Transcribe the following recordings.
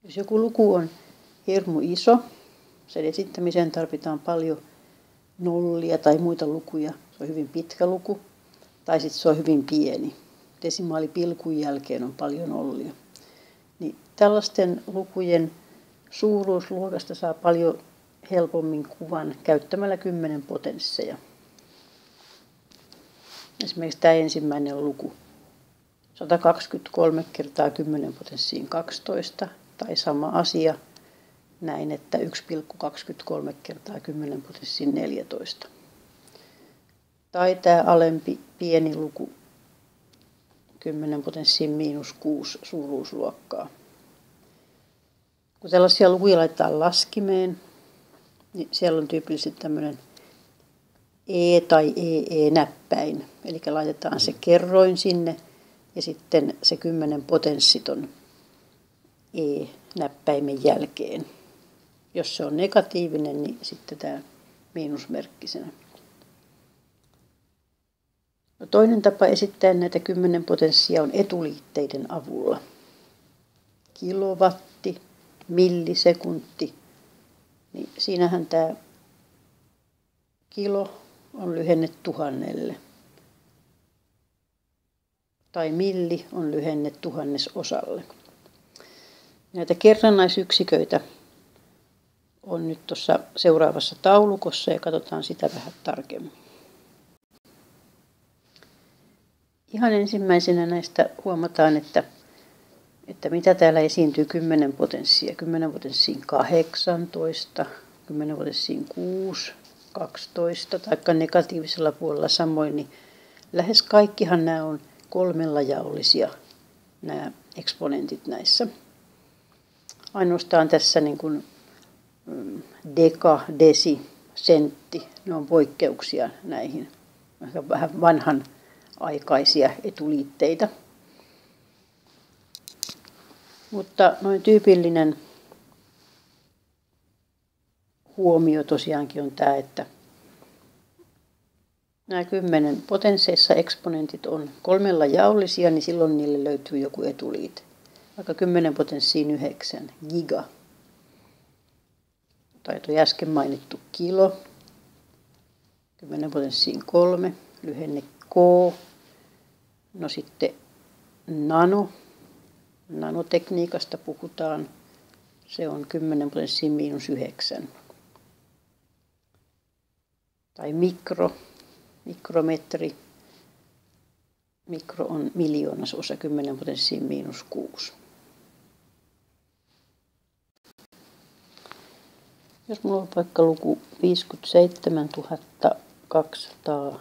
Jos joku luku on hirmu iso, sen esittämiseen tarvitaan paljon nollia tai muita lukuja. Se on hyvin pitkä luku. Tai sitten se on hyvin pieni. Desimaalipilkun jälkeen on paljon nollia. Niin tällaisten lukujen suuruusluokasta saa paljon helpommin kuvan käyttämällä 10 potensseja. Esimerkiksi tämä ensimmäinen luku. 123 kertaa 10 potenssiin 12. Tai sama asia näin, että 1,23 kertaa 10 potenssiin 14. Tai tämä alempi pieni luku 10 potenssiin miinus 6 suuruusluokkaa. Kun tällaisia lukuja laitetaan laskimeen, niin siellä on tyypillisesti tämmöinen E- tai EE-näppäin. Eli laitetaan se kerroin sinne ja sitten se 10 potenssit on E-näppäimen jälkeen. Jos se on negatiivinen, niin sitten tämä miinusmerkkisenä. No, toinen tapa esittää näitä 10 potenssia on etuliitteiden avulla. Kilowatti, millisekunti. Niin siinähän tämä kilo on lyhenne tuhannelle. Tai milli on lyhenne tuhannesosalle. Näitä kerrannaisyksiköitä on nyt tuossa seuraavassa taulukossa ja katsotaan sitä vähän tarkemmin. Ihan ensimmäisenä näistä huomataan, että mitä täällä esiintyy 10 potenssia. 10 potenssiin 18, 10 potenssiin 6, 12 tai negatiivisella puolella samoin, niin lähes kaikkihan nämä on 3-jaollisia nämä eksponentit näissä. Ainoastaan tässä niin kuin deka, desi, sentti, ne on poikkeuksia näihin vähän vanhanaikaisia etuliitteitä. Mutta noin tyypillinen huomio tosiaankin on tämä, että nämä 10 potensseissa eksponentit on 3-jaollisia, niin silloin niille löytyy joku etuliite. Vaikka 10 potenssiin 9, giga. Tai tuo äsken mainittu kilo. 10 potenssiin 3, lyhenne K. No sitten nano. Nanotekniikasta puhutaan. Se on 10 potenssiin miinus 9. Tai mikro. Mikrometri. Mikro on miljoonasosa 10 potenssiin miinus 6. Jos minulla on vaikka luku 57 200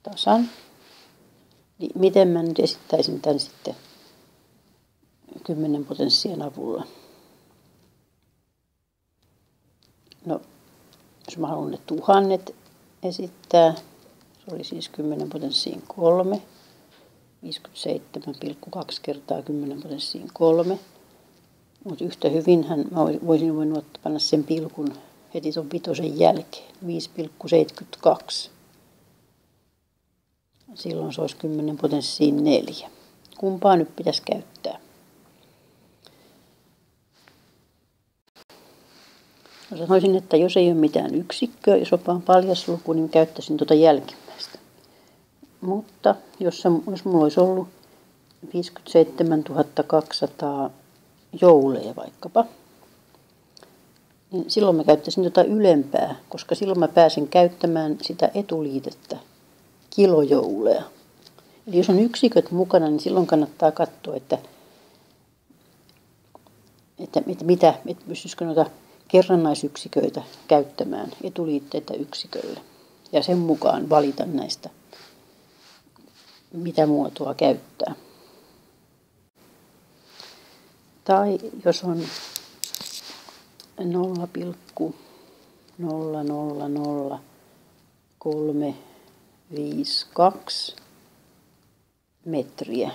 tasan, niin miten mä nyt esittäisin tämän sitten 10 potenssien avulla? No, jos mä haluan ne tuhannet esittää, se oli siis 10 potenssiin 3, 57,2 kertaa 10 potenssiin 3. Mutta yhtä hyvinhän mä voisin panna sen pilkun heti tuon pitoisen jälkeen, 5,72. Silloin se olisi 10 potenssiin 4. Kumpaa nyt pitäisi käyttää? No sanoisin, että jos ei ole mitään yksikköä, jos on vaan paljas luku, niin käyttäisin tuota jälkimmäistä. Mutta jos mulla olisi ollut 57 200 jouleja vaikkapa, niin silloin mä käyttäisin tuota ylempää, koska silloin mä pääsen käyttämään sitä etuliitettä, kilojoulea. Eli jos on yksiköt mukana, niin silloin kannattaa katsoa, että pystyisikö noita kerrannaisyksiköitä käyttämään etuliitteitä yksikölle. Ja sen mukaan valita näistä, mitä muotoa käyttää. Tai jos on 0,000352 metriä,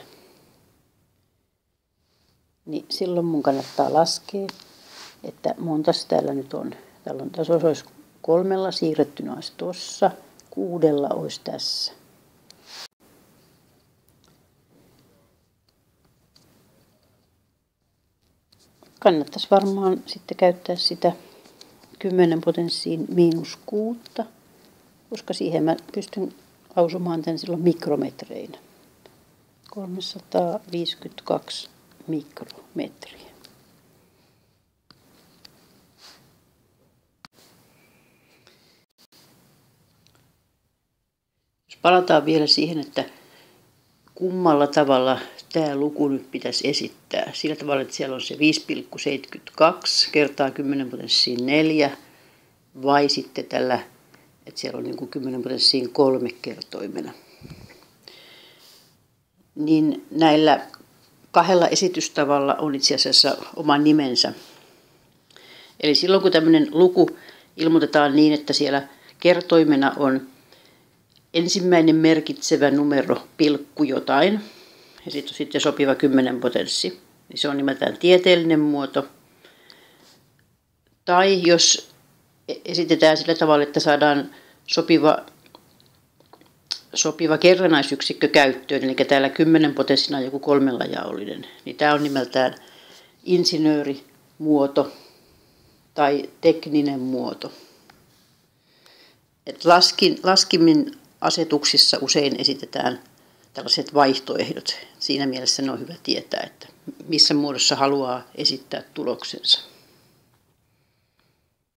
niin silloin mun kannattaa laskea, että montas täällä nyt on. Täällä on tasoissa olisi 3 siirrettynä olisi tuossa, 6 olisi tässä. Kannattaisi varmaan sitten käyttää sitä 10 potenssiin -6, koska siihen mä pystyn lausumaan tämän silloin mikrometreinä. 352 mikrometriä. Jos palataan vielä siihen, että kummalla tavalla tämä luku nyt pitäisi esittää. Sillä tavalla, että siellä on se 5,72 kertaa 10 potenssiin 4, vai sitten tällä, että siellä on niin kuin 10 potenssiin 3 kertoimena. Niin näillä kahdella esitystavalla on itse asiassa oma nimensä. Eli silloin kun tämmöinen luku ilmoitetaan niin, että siellä kertoimena on ensimmäinen merkitsevä numero pilkku jotain, ja sitten sopiva 10 potenssi, niin se on nimeltään tieteellinen muoto. Tai jos esitetään sillä tavalla, että saadaan sopiva kerrannaisyksikkö käyttöön, eli täällä 10 potenssina on joku 3-jaollinen, niin tämä on nimeltään insinöörimuoto tai tekninen muoto. Et laskimin asetuksissa usein esitetään tällaiset vaihtoehdot. Siinä mielessä ne on hyvä tietää, että missä muodossa haluaa esittää tuloksensa.